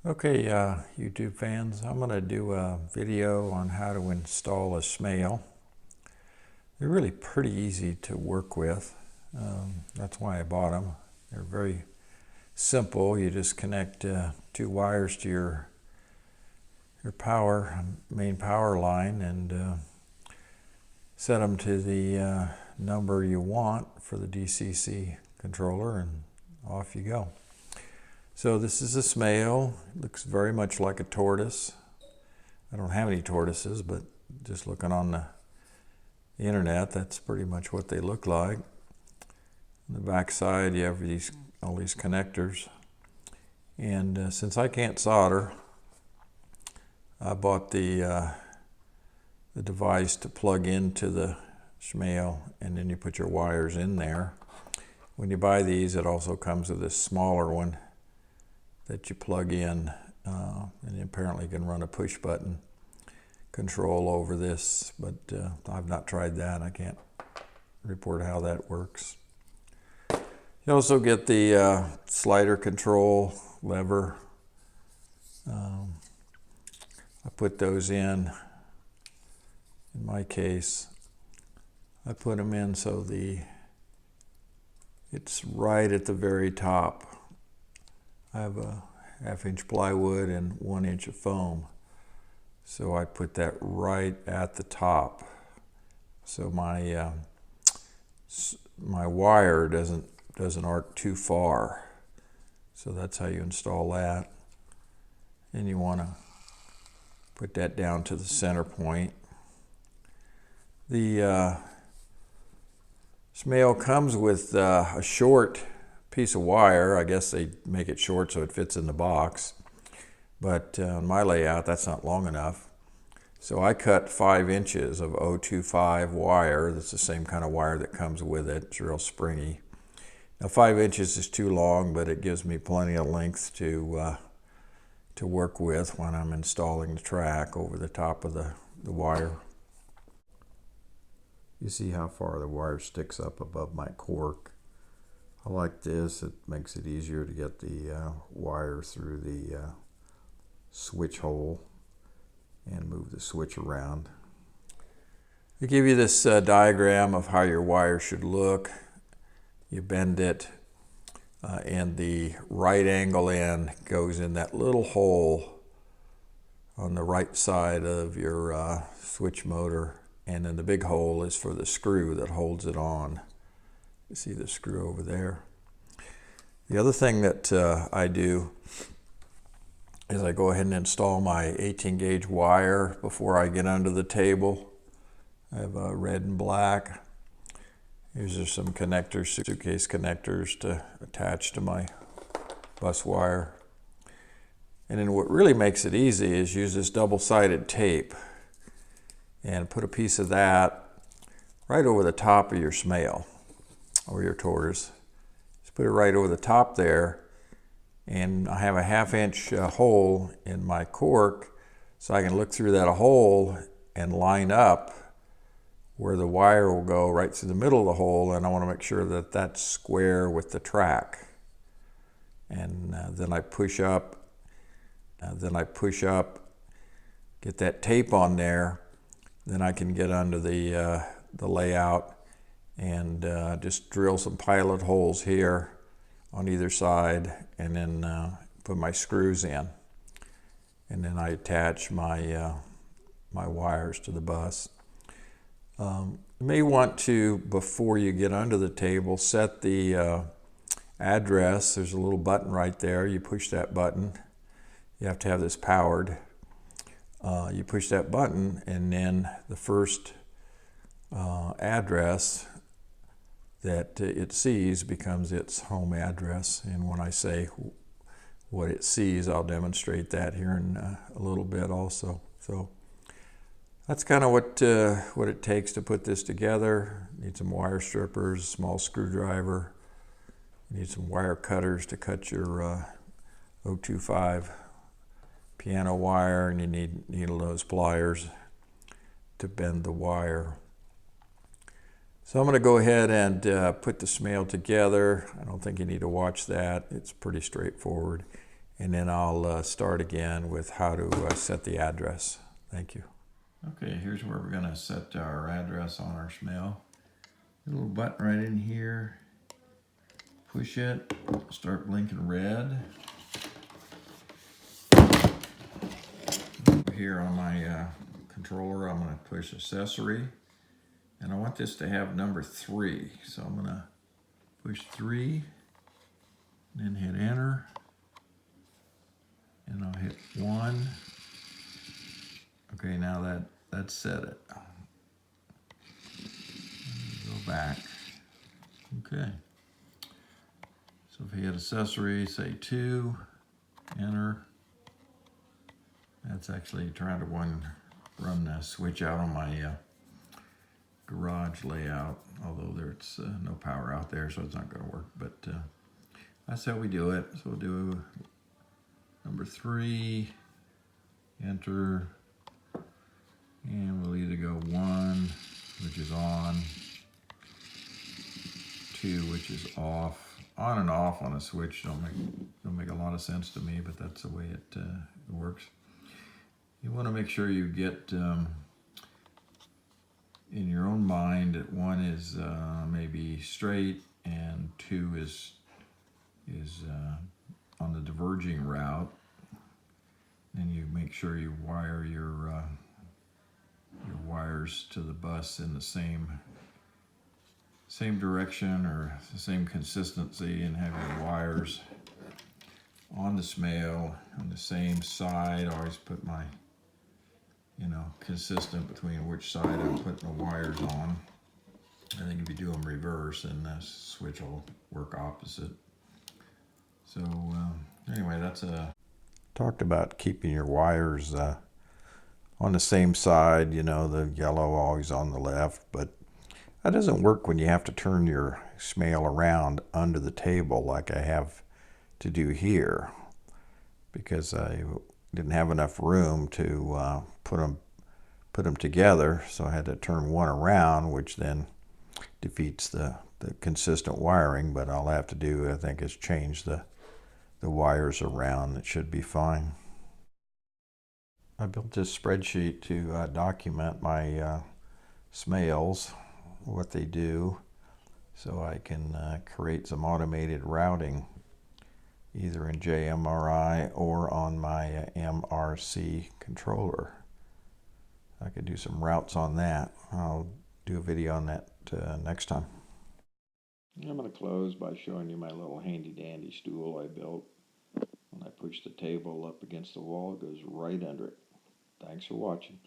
Okay, YouTube fans, I'm going to do a video on how to install a SMAIL. They're really pretty easy to work with. That's why I bought them. They're very simple. You just connect two wires to your main power line and set them to the number you want for the DCC controller, and off you go. So this is a SMAIL. It looks very much like a tortoise. I don't have any tortoises, but just looking on the internet, that's pretty much what they look like. On the back side, you have all these connectors. And since I can't solder, I bought the device to plug into the SMAIL, and then you put your wires in there. When you buy these, it also comes with this smaller one that you plug in, and you apparently can run a push button control over this, but I've not tried that. I can't report how that works. You also get the slider control lever. I put those in my case. I put them in so it's right at the very top. I have a 1/2-inch plywood and 1 inch of foam. So I put that right at the top. So my wire doesn't arc too far. So that's how you install that. And you want to put that down to the center point. The SMAIL comes with a short piece of wire. I guess they make it short so it fits in the box, but on my layout that's not long enough, so I cut 5 inches of 025 wire. That's the same kind of wire that comes with it. It's real springy. Now 5 inches is too long, but it gives me plenty of length to work with when I'm installing the track over the top of the wire. You see how far the wire sticks up above my cork. I like this. It makes it easier to get the wire through the switch hole and move the switch around. They give you this diagram of how your wire should look. You bend it, and the right angle end goes in that little hole on the right side of your switch motor, and then the big hole is for the screw that holds it on. You see the screw over there. The other thing that I do is I go ahead and install my 18 gauge wire before I get under the table. I have red and black. Here's just some connectors, suitcase connectors to attach to my bus wire. And then what really makes it easy is use this double-sided tape and put a piece of that right over the top of your SMAIL or your tortoise. Just put it right over the top there, and I have a 1/2-inch hole in my cork, so I can look through that hole and line up where the wire will go right through the middle of the hole, and I want to make sure that that's square with the track. And then I push up, get that tape on there, then I can get under the layout and just drill some pilot holes here on either side, and then put my screws in, and then I attach my my wires to the bus. You may want to, before you get under the table, set the address. There's a little button right there. You push that button. You have to have this powered. You push that button, and then the first address that it sees becomes its home address. And when I say what it sees, I'll demonstrate that here in a little bit also. So that's kind of what it takes to put this together. You need some wire strippers, small screwdriver. You need some wire cutters to cut your 025 piano wire, and you need needle nose pliers to bend the wire. So I'm going to go ahead and put the SMAIL together. I don't think you need to watch that. It's pretty straightforward. and then I'll start again with how to set the address. Thank you. Okay, here's where we're going to set our address on our SMAIL. A little button right in here. Push it, start blinking red. Over here on my controller, I'm going to push accessory. And I want this to have number 3. So I'm going to push 3, and then hit enter. And I'll hit 1. Okay, now that's set it. Go back. Okay. So if you hit accessory, say 2, enter. That's actually trying to run the switch out on my garage layout, although there's no power out there, so it's not going to work. But that's how we do it. So we'll do number 3, enter, and we'll either go 1, which is on, 2, which is off. On and off on a switch don't make a lot of sense to me, but that's the way it works. You want to make sure you get in your own mind that 1 is maybe straight and 2 is on the diverging route. And you make sure you wire your wires to the bus in the same direction or the same consistency, and have your wires on the SMAIL on the same side. I always put my, consistent between which side I'm putting the wires on. I think if you do them reverse, then the switch will work opposite. So anyway, that's talked about keeping your wires on the same side, the yellow always on the left, but that doesn't work when you have to turn your SMAIL around under the table like I have to do here, because I didn't have enough room to put them together, so I had to turn one around, which then defeats the consistent wiring. But all I have to do, I think, is change the wires around. It should be fine. I built this spreadsheet to document my SMAILs, what they do, so I can create some automated routing either in JMRI or on my MRC controller. I could do some routes on that. I'll do a video on that next time. I'm going to close by showing you my little handy dandy stool I built. When I push the table up against the wall, it goes right under it. Thanks for watching.